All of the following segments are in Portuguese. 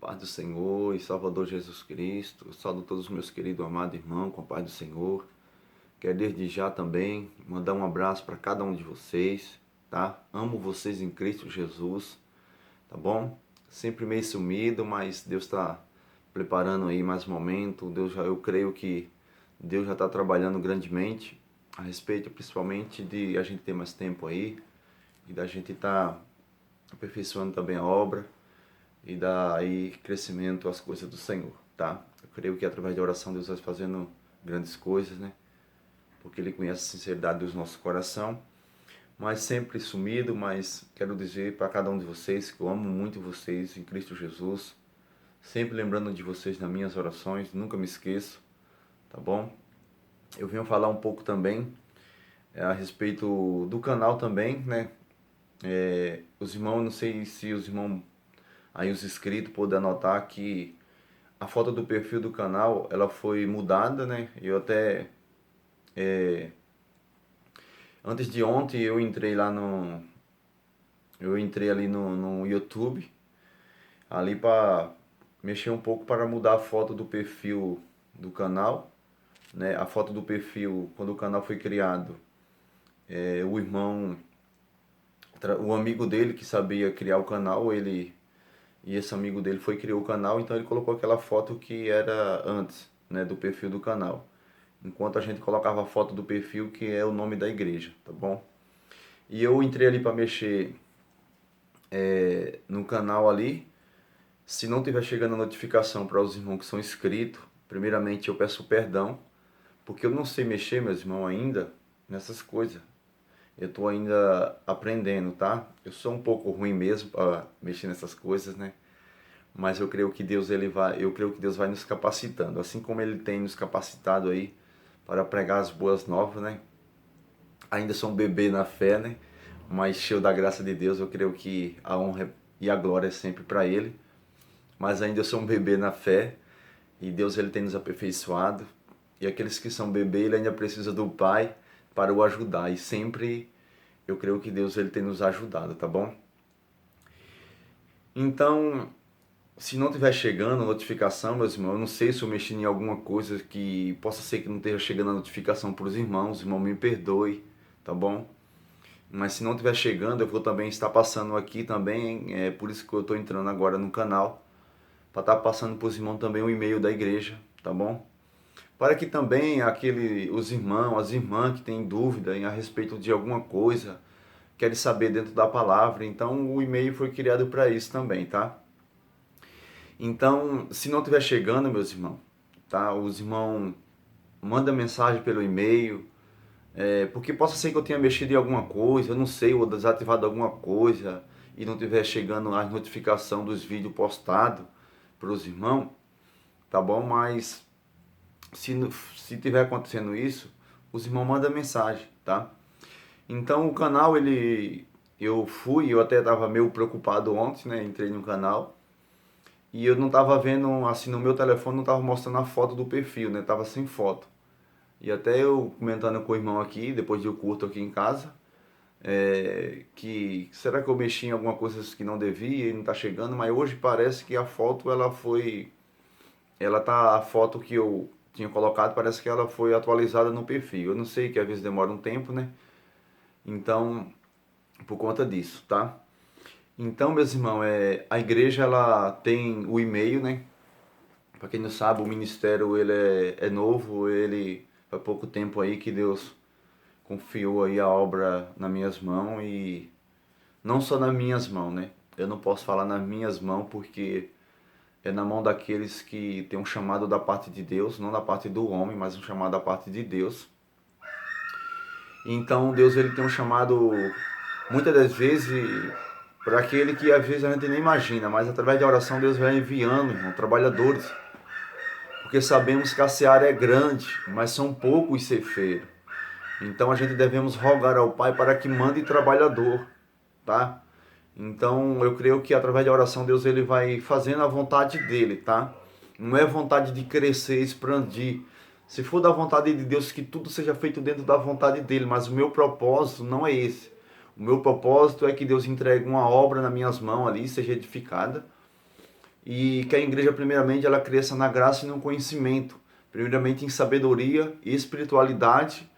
Paz do Senhor e Salvador Jesus Cristo. Eu saúdo todos os meus queridos amados irmãos com a paz do Senhor. Quero desde já também mandar um abraço para cada um de vocês, tá? Amo vocês em Cristo Jesus, tá bom? Sempre meio sumido, mas Deus está preparando aí mais momento. Eu creio que Deus já está trabalhando grandemente a respeito, principalmente de a gente ter mais tempo aí e da gente estar aperfeiçoando também a obra e dar aí crescimento às coisas do Senhor, tá? Eu creio que através da oração Deus vai fazendo grandes coisas, né? Porque Ele conhece a sinceridade dos nossos corações, mas sempre sumido, mas quero dizer para cada um de vocês que eu amo muito vocês em Cristo Jesus, sempre lembrando de vocês nas minhas orações, nunca me esqueço, tá bom? Eu venho falar um pouco também a respeito do canal também, né? Os irmãos, não sei se os irmãos aí os inscritos podem anotar que a foto do perfil do canal ela foi mudada, né? Eu até antes de ontem eu entrei ali no YouTube ali para mexer um pouco para mudar a foto do perfil do canal, né? A foto do perfil quando o canal foi criado, o irmão, o amigo dele que sabia criar o canal, ele e esse amigo dele foi e criou o canal, então ele colocou aquela foto que era antes, né, do perfil do canal. Enquanto a gente colocava a foto do perfil que é o nome da igreja, tá bom? E eu entrei ali para mexer no canal ali. Se não tiver chegando a notificação para os irmãos que são inscritos, primeiramente eu peço perdão, porque eu não sei mexer, meus irmãos, ainda nessas coisas. Eu estou ainda aprendendo, tá? Eu sou um pouco ruim mesmo para mexer nessas coisas, né? Mas eu creio que Deus vai nos capacitando, assim como ele tem nos capacitado aí para pregar as boas novas, né? Ainda sou um bebê na fé, né? Mas cheio da graça de Deus, eu creio que a honra e a glória é sempre para ele. Mas ainda sou um bebê na fé e Deus ele tem nos aperfeiçoado. E aqueles que são bebê, ele ainda precisa do Pai para o ajudar. E sempre eu creio que Deus ele tem nos ajudado, tá bom? Então, se não estiver chegando a notificação, meus irmãos, eu não sei se eu mexi em alguma coisa que possa ser que não esteja chegando a notificação para os irmãos me perdoe, tá bom? Mas se não estiver chegando, eu vou também estar passando aqui também, é por isso que eu estou entrando agora no canal, para estar passando para os irmãos também o e-mail da igreja, tá bom? Para que também os irmãos, as irmãs que têm dúvida a respeito de alguma coisa, querem saber dentro da palavra, então o e-mail foi criado para isso também, tá? Então, se não estiver chegando, meus irmãos, tá? Os irmãos mandam mensagem pelo e-mail, porque possa ser que eu tenha mexido em alguma coisa, eu não sei, ou desativado alguma coisa e não estiver chegando a notificação dos vídeos postados para os irmãos, tá bom? Mas se tiver acontecendo isso, os irmãos mandam mensagem, tá? Então o canal, eu até estava meio preocupado ontem, né? Entrei no canal e eu não estava vendo, assim, no meu telefone não estava mostrando a foto do perfil, né? Tava sem foto. E até eu comentando com o irmão aqui, depois de eu curto aqui em casa, que será que eu mexi em alguma coisa que não devia e não está chegando, mas hoje parece que a foto a foto que eu tinha colocado parece que ela foi atualizada no perfil. Eu não sei, que às vezes demora um tempo, né? Então, por conta disso, tá? Então, meus irmãos, a igreja ela tem o e-mail, né? Para quem não sabe, o ministério ele é novo, ele há pouco tempo aí que Deus confiou aí a obra nas minhas mãos e não só nas minhas mãos, né? Eu não posso falar nas minhas mãos porque é na mão daqueles que tem um chamado da parte de Deus, não da parte do homem, mas um chamado da parte de Deus. Então Deus ele tem um chamado muitas das vezes para aquele que às vezes a gente nem imagina, mas através da oração Deus vai enviando, irmão, trabalhadores. Porque sabemos que a seara é grande, mas são poucos os ceifeiros. Então a gente devemos rogar ao Pai para que mande trabalhador, tá? Então eu creio que através da oração Deus ele vai fazendo a vontade dele, tá? Não é vontade de crescer, expandir. Se for da vontade de Deus, que tudo seja feito dentro da vontade dele, mas o meu propósito não é esse. O meu propósito é que Deus entregue uma obra nas minhas mãos ali, seja edificada, e que a igreja primeiramente ela cresça na graça e no conhecimento, primeiramente em sabedoria e espiritualidade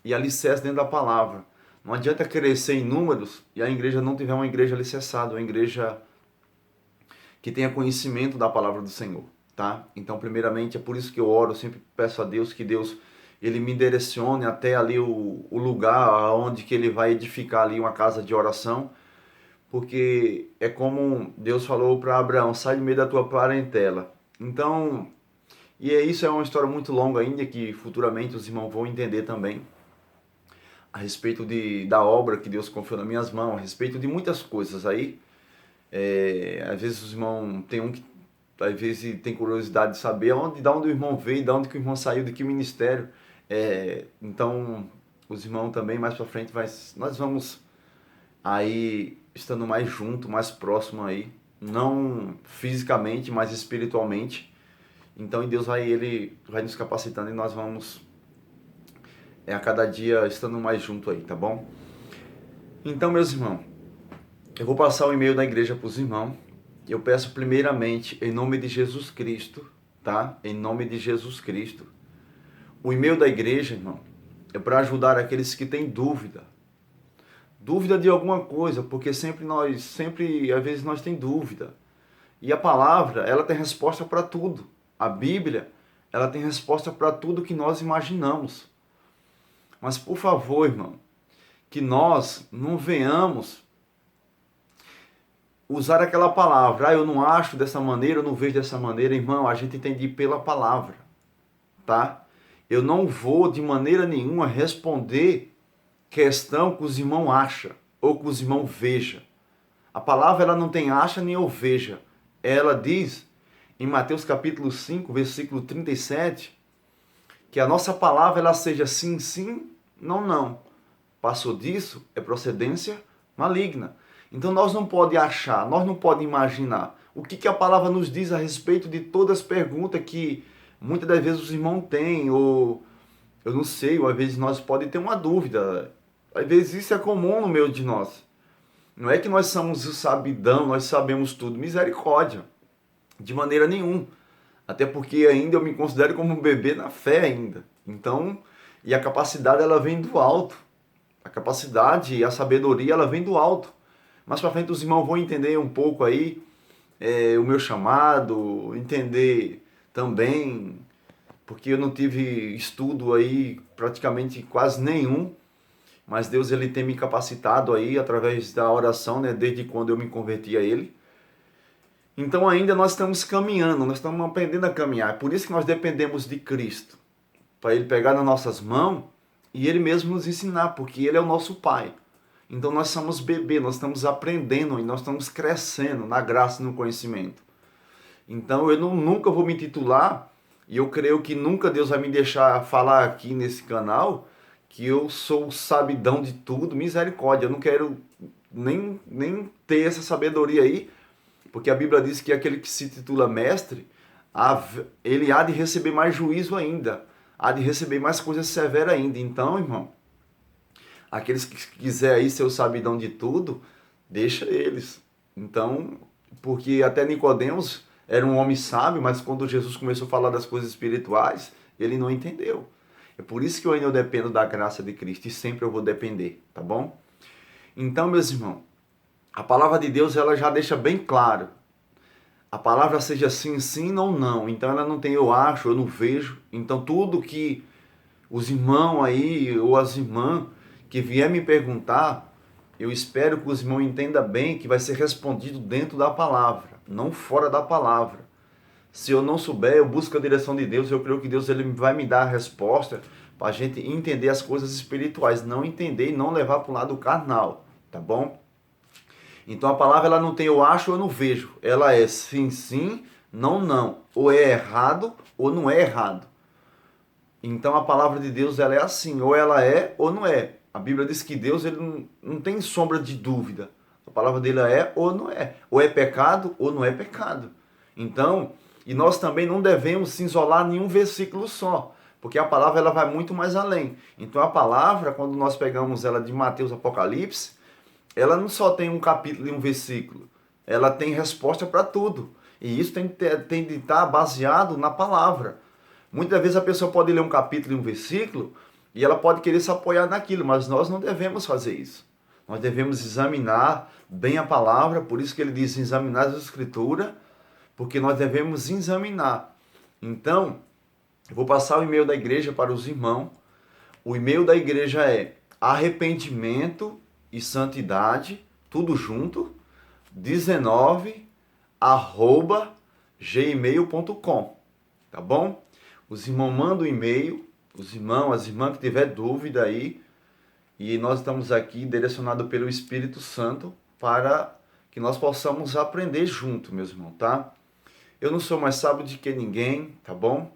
e alicerce dentro da palavra. Não adianta crescer em números e a igreja não tiver uma igreja alicerçada, uma igreja que tenha conhecimento da palavra do Senhor, tá? Então, primeiramente, é por isso que eu oro, eu sempre peço a Deus que Deus ele me direcione até ali o lugar onde que ele vai edificar ali uma casa de oração, porque é como Deus falou para Abraão, sai do meio da tua parentela. Então, isso é uma história muito longa ainda, que futuramente os irmãos vão entender também, a respeito da obra que Deus confiou nas minhas mãos, a respeito de muitas coisas aí. Às vezes os irmãos tem que às vezes tem curiosidade de saber de onde o irmão veio, de onde que o irmão saiu, de que ministério. Então os irmãos também mais para frente nós vamos aí estando mais junto, mais próximo aí, não fisicamente, mas espiritualmente. Então em Deus ele vai nos capacitando e nós vamos a cada dia estando mais junto aí, tá bom? Então, meus irmãos, eu vou passar o e-mail da igreja para os irmãos. Eu peço primeiramente, em nome de Jesus Cristo, tá? Em nome de Jesus Cristo. O e-mail da igreja, irmão, é para ajudar aqueles que têm dúvida. Dúvida de alguma coisa, porque às vezes nós tem dúvida. E a palavra, ela tem resposta para tudo. A Bíblia, ela tem resposta para tudo que nós imaginamos. Mas, por favor, irmão, que nós não venhamos usar aquela palavra, eu não acho dessa maneira, eu não vejo dessa maneira. Irmão, a gente tem de ir pela palavra, tá? Eu não vou de maneira nenhuma responder questão que os irmãos acham ou que os irmãos vejam. A palavra ela não tem acha nem eu veja. Ela diz em Mateus capítulo 5, versículo 37, que a nossa palavra ela seja sim, sim, não, não. Passou disso, é procedência maligna. Então nós não podemos achar, nós não podemos imaginar. O que a palavra nos diz a respeito de todas as perguntas que muitas das vezes os irmãos têm, ou eu não sei, ou às vezes nós podemos ter uma dúvida. Às vezes isso é comum no meio de nós. Não é que nós somos o sabidão, nós sabemos tudo. Misericórdia. De maneira nenhuma. Até porque ainda eu me considero como um bebê na fé ainda. Então, e a capacidade ela vem do alto. A capacidade e a sabedoria ela vem do alto. Mais para frente os irmãos vão entender um pouco aí o meu chamado, entender também, porque eu não tive estudo aí praticamente quase nenhum, mas Deus ele tem me capacitado aí através da oração, né, desde quando eu me converti a Ele. Então ainda nós estamos caminhando, nós estamos aprendendo a caminhar. É por isso que nós dependemos de Cristo, para Ele pegar nas nossas mãos e Ele mesmo nos ensinar, porque Ele é o nosso Pai. Então nós somos bebê, nós estamos aprendendo e nós estamos crescendo na graça e no conhecimento. Então eu nunca vou me titular, e eu creio que nunca Deus vai me deixar falar aqui nesse canal que eu sou o sabidão de tudo, misericórdia. Eu não quero nem ter essa sabedoria aí, porque a Bíblia diz que aquele que se titula mestre, ele há de receber mais juízo ainda, há de receber mais coisas severas ainda. Então, irmão, aqueles que quiser aí ser o sabidão de tudo, deixa eles. Então, porque até Nicodemos era um homem sábio, mas quando Jesus começou a falar das coisas espirituais, ele não entendeu. É por isso que eu ainda dependo da graça de Cristo e sempre eu vou depender, tá bom? Então, meus irmãos, a palavra de Deus ela já deixa bem claro. A palavra seja sim, sim, não, não. Então ela não tem eu acho, eu não vejo. Então tudo que os irmãos aí ou as irmãs que vier me perguntar, eu espero que os irmãos entendam bem que vai ser respondido dentro da palavra, não fora da palavra. Se eu não souber, eu busco a direção de Deus, eu creio que Deus ele vai me dar a resposta para a gente entender as coisas espirituais, não entender e não levar para o lado carnal, tá bom? Então a palavra ela não tem eu acho ou eu não vejo, ela é sim, sim, não, não, ou é errado ou não é errado. Então a palavra de Deus ela é assim, ou ela é ou não é. A Bíblia diz que Deus ele não tem sombra de dúvida. A palavra dele é ou não é. Ou é pecado ou não é pecado. Então, e nós também não devemos se isolar em nenhum versículo só. Porque a palavra ela vai muito mais além. Então a palavra, quando nós pegamos ela de Mateus Apocalipse, ela não só tem um capítulo e um versículo. Ela tem resposta para tudo. E isso tem de estar baseado na palavra. Muitas vezes a pessoa pode ler um capítulo e um versículo e ela pode querer se apoiar naquilo, mas nós não devemos fazer isso. Nós devemos examinar bem a palavra, por isso que ele diz examinar as escrituras, porque nós devemos examinar. Então, eu vou passar o e-mail da igreja para os irmãos. O e-mail da igreja é arrependimento e santidade, tudo junto, 19@gmail.com, tá bom? Os irmãos mandam o e-mail, os irmãos, as irmãs que tiver dúvida aí, e nós estamos aqui direcionados pelo Espírito Santo para que nós possamos aprender junto, meus irmãos, tá? Eu não sou mais sábio de que ninguém, tá bom?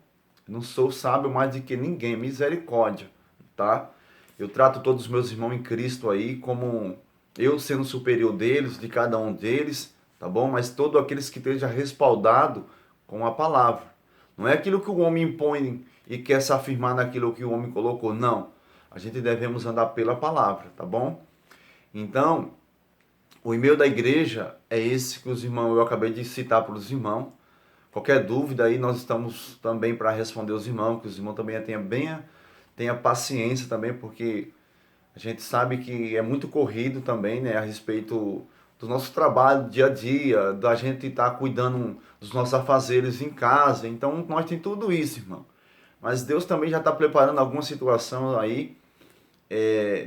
Não sou sábio mais de que ninguém, misericórdia, tá? Eu trato todos os meus irmãos em Cristo aí como eu sendo superior deles, de cada um deles, tá bom? Mas todos aqueles que estejam respaldados com a palavra. Não é aquilo que o homem impõe e quer se afirmar naquilo que o homem colocou, não. A gente devemos andar pela palavra, tá bom? Então, o e-mail da igreja é esse que os irmãos, eu acabei de citar para os irmãos. Qualquer dúvida aí, nós estamos também para responder os irmãos, que os irmãos também tenha paciência também, porque a gente sabe que é muito corrido também, né, a respeito do nosso trabalho dia a dia, da gente estar cuidando dos nossos afazeres em casa. Então, nós temos tudo isso, irmão. Mas Deus também já está preparando alguma situação aí,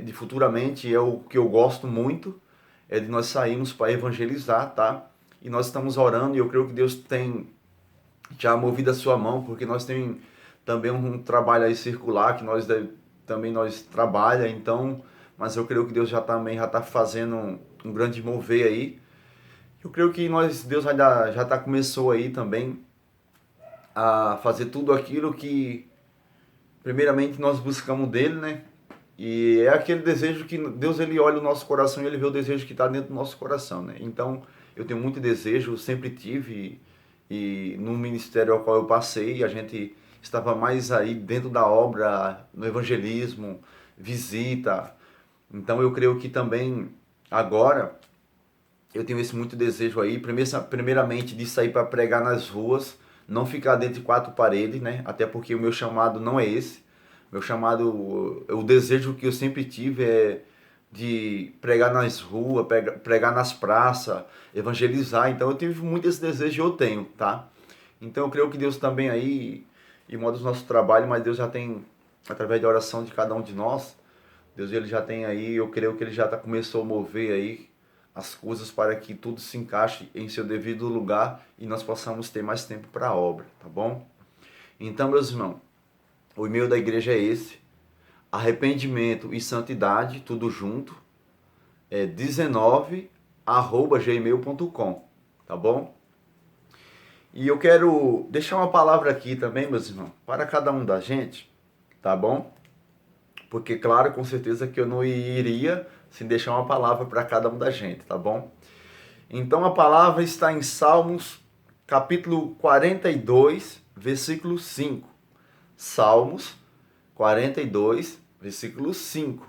de futuramente, é o que eu gosto muito, é de nós sairmos para evangelizar, tá? E nós estamos orando e eu creio que Deus tem já movido a sua mão, porque nós temos também um trabalho aí circular que também nós trabalha, então, mas eu creio que Deus também já está fazendo um grande mover aí. Eu creio que Deus já tá começou aí também a fazer tudo aquilo que primeiramente nós buscamos dele, né? E é aquele desejo que Deus, ele olha o nosso coração e ele vê o desejo que está dentro do nosso coração, né? Então, eu tenho muito desejo, eu sempre tive, e no ministério ao qual eu passei, a gente estava mais aí dentro da obra, no evangelismo, visita. Então, eu creio que também agora eu tenho esse muito desejo aí, primeiramente de sair para pregar nas ruas, não ficar dentro de quatro paredes, né? Até porque o meu chamado não é esse. Meu chamado, o desejo que eu sempre tive é de pregar nas ruas, pregar nas praças, evangelizar. Então eu tive muito esse desejo e eu tenho, tá? Então eu creio que Deus também aí, em modo do nosso trabalho, mas Deus já tem, através da oração de cada um de nós, Deus ele já tem aí, eu creio que ele já começou a mover aí as coisas para que tudo se encaixe em seu devido lugar e nós possamos ter mais tempo para a obra, tá bom? Então, meus irmãos, o e-mail da igreja é esse, arrependimento e santidade, tudo junto, é 19@gmail.com, tá bom? E eu quero deixar uma palavra aqui também, meus irmãos, para cada um da gente, tá bom? Porque, claro, com certeza que eu não iria sem deixar uma palavra para cada um da gente, tá bom? Então a palavra está em Salmos, capítulo 42, versículo 5. Salmos 42, versículo 5.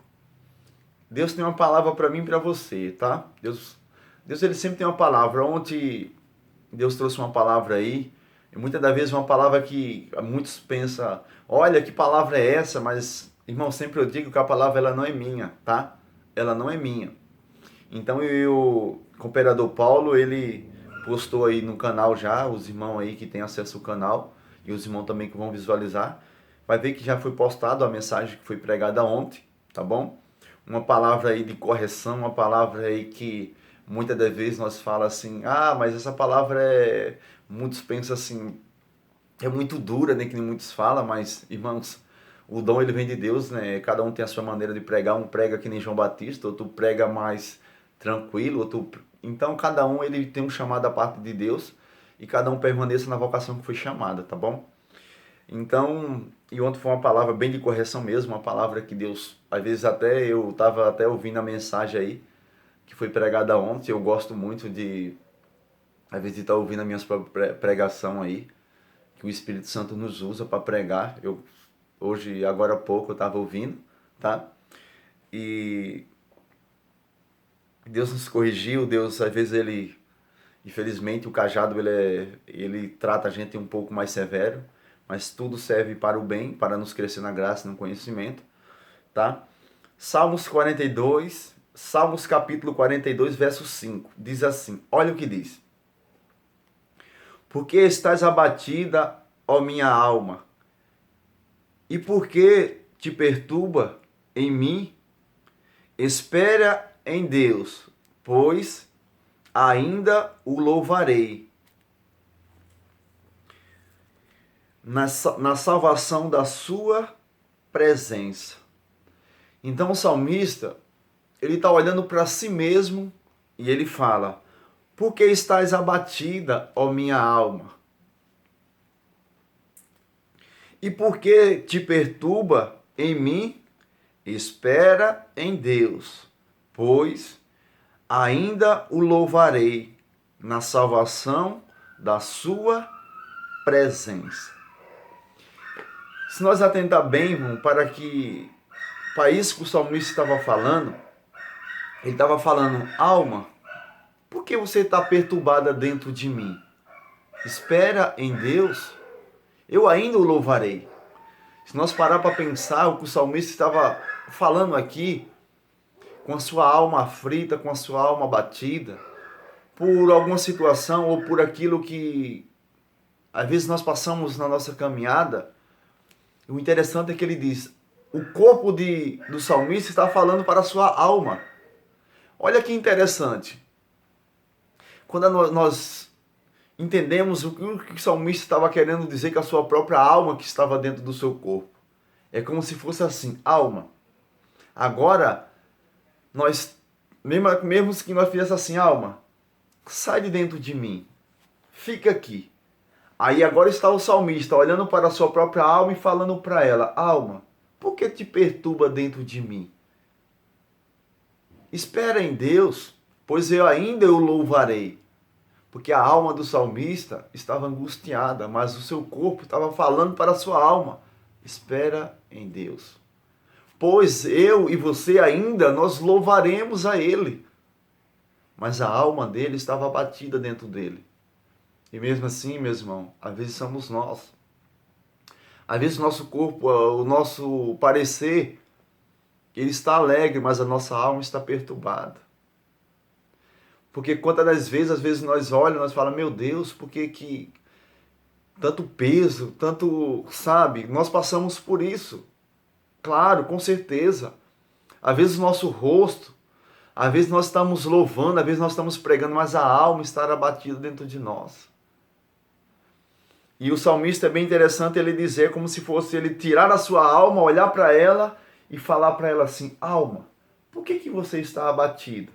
Deus tem uma palavra para mim e para você, tá? Deus ele sempre tem uma palavra. Ontem Deus trouxe uma palavra aí, e muitas das vezes uma palavra que muitos pensam, olha que palavra é essa, mas, irmão, sempre eu digo que a palavra ela não é minha, tá? Ela não é minha. Então o cooperador Paulo, ele postou aí no canal já, os irmãos aí que têm acesso ao canal, e os irmãos também que vão visualizar, vai ver que já foi postado a mensagem que foi pregada ontem, tá bom? Uma palavra aí de correção, uma palavra aí que muitas das vezes nós falamos assim, mas essa palavra muitos pensam assim, é muito dura, né, que nem muitos falam, mas, irmãos, o dom ele vem de Deus, né, cada um tem a sua maneira de pregar, um prega que nem João Batista, outro prega mais tranquilo, então cada um ele tem um chamado da parte de Deus, e cada um permaneça na vocação que foi chamada, tá bom? Então, e ontem foi uma palavra bem de correção mesmo, uma palavra que Deus, às vezes até eu estava até ouvindo a mensagem aí, que foi pregada ontem, eu gosto muito às vezes de estar ouvindo as minhas próprias pregação aí, que o Espírito Santo nos usa para pregar. Hoje, agora há pouco, eu estava ouvindo, tá? E Deus nos corrigiu, Deus às vezes Infelizmente o cajado ele trata a gente um pouco mais severo, mas tudo serve para o bem, para nos crescer na graça e no conhecimento, tá? Salmos capítulo 42, verso 5, diz assim, olha o que diz. Por que estás abatida, ó minha alma? E por que te perturba em mim? Espera em Deus, pois ainda o louvarei. Na salvação da sua presença. Então o salmista, ele está olhando para si mesmo e ele fala, por que estás abatida, ó minha alma? E por que te perturba em mim? Espera em Deus, pois ainda o louvarei na salvação da sua presença. Se nós atentar bem, irmão, para isso que o salmista estava falando, ele estava falando, alma, por que você está perturbada dentro de mim? Espera em Deus, eu ainda o louvarei. Se nós parar para pensar o que o salmista estava falando aqui, com a sua alma aflita, com a sua alma abatida, por alguma situação ou por aquilo que às vezes nós passamos na nossa caminhada, o interessante é que ele diz, o corpo do salmista está falando para a sua alma. Olha que interessante. Quando nós entendemos o que o salmista estava querendo dizer com a sua própria alma que estava dentro do seu corpo. É como se fosse assim, alma. Agora, mesmo que nós fizéssemos assim, alma, sai de dentro de mim, fica aqui. Aí agora está o salmista olhando para a sua própria alma e falando para ela, alma, por que te perturba dentro de mim? Espera em Deus, pois eu ainda o louvarei. Porque a alma do salmista estava angustiada, mas o seu corpo estava falando para a sua alma, espera em Deus. Pois eu e você ainda, nós louvaremos a Ele. Mas a alma dele estava abatida dentro dele. E mesmo assim, meu irmão, às vezes somos nós. Às vezes o nosso corpo, o nosso parecer, ele está alegre, mas a nossa alma está perturbada. Porque quantas das vezes, às vezes nós olhamos, nós falamos, meu Deus, por que tanto peso, tanto, sabe? Nós passamos por isso. Claro, com certeza. Às vezes o nosso rosto, às vezes nós estamos louvando, às vezes nós estamos pregando, mas a alma está abatida dentro de nós. E o salmista é bem interessante ele dizer como se fosse ele tirar a sua alma, olhar para ela e falar para ela assim, alma, por que você está abatida?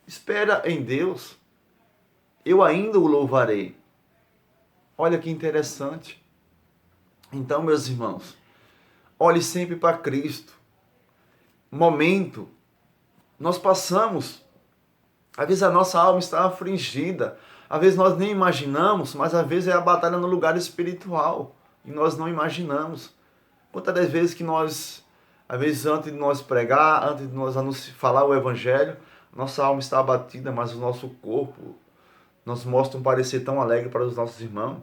Espera em Deus, eu ainda o louvarei. Olha que interessante. Então, meus irmãos, olhe sempre para Cristo. Momento, nós passamos, às vezes a nossa alma está afligida, às vezes nós nem imaginamos, mas às vezes é a batalha no lugar espiritual, e nós não imaginamos. Quantas das vezes que nós, às vezes antes de nós pregar, antes de nós falar o Evangelho, nossa alma está abatida, mas o nosso corpo nos mostra um parecer tão alegre para os nossos irmãos.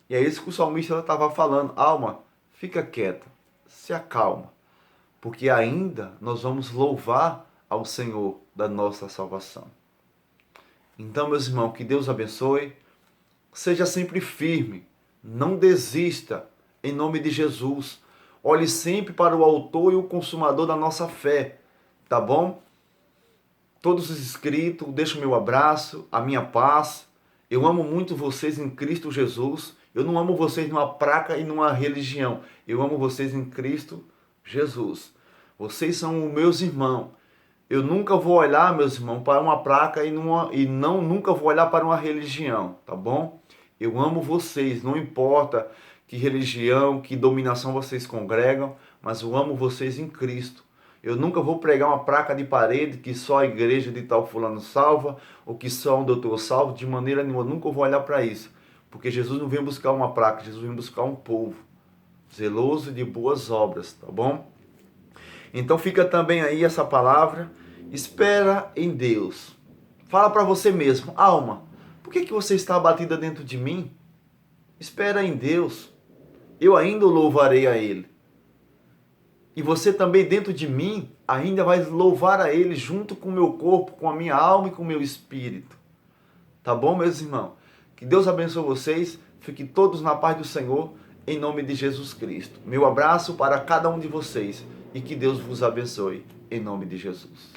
E é isso que o salmista estava falando. Alma, fica quieta, se acalma, porque ainda nós vamos louvar ao Senhor da nossa salvação. Então, meus irmãos, que Deus abençoe. Seja sempre firme, não desista, em nome de Jesus. Olhe sempre para o autor e o consumador da nossa fé, tá bom? Todos os inscritos, deixo o meu abraço, a minha paz. Eu amo muito vocês em Cristo Jesus. Eu não amo vocês numa placa e numa religião. Eu amo vocês em Cristo Jesus. Vocês são os meus irmãos. Eu nunca vou olhar, meus irmãos, para uma placa nunca vou olhar para uma religião, tá bom? Eu amo vocês, não importa que religião, que dominação vocês congregam, mas eu amo vocês em Cristo. Eu nunca vou pregar uma placa de parede que só a igreja de tal fulano salva, ou que só um doutor salva, de maneira nenhuma. Eu nunca vou olhar para isso. Porque Jesus não vem buscar uma placa, Jesus vem buscar um povo zeloso de boas obras, tá bom? Então fica também aí essa palavra, espera em Deus. Fala para você mesmo, alma, Por que você está abatida dentro de mim? Espera em Deus. Eu ainda o louvarei a Ele. E você também dentro de mim ainda vai louvar a Ele junto com o meu corpo, com a minha alma e com o meu espírito. Tá bom, meus irmãos? Que Deus abençoe vocês. Fiquem todos na paz do Senhor, em nome de Jesus Cristo. Meu abraço para cada um de vocês e que Deus vos abençoe, em nome de Jesus.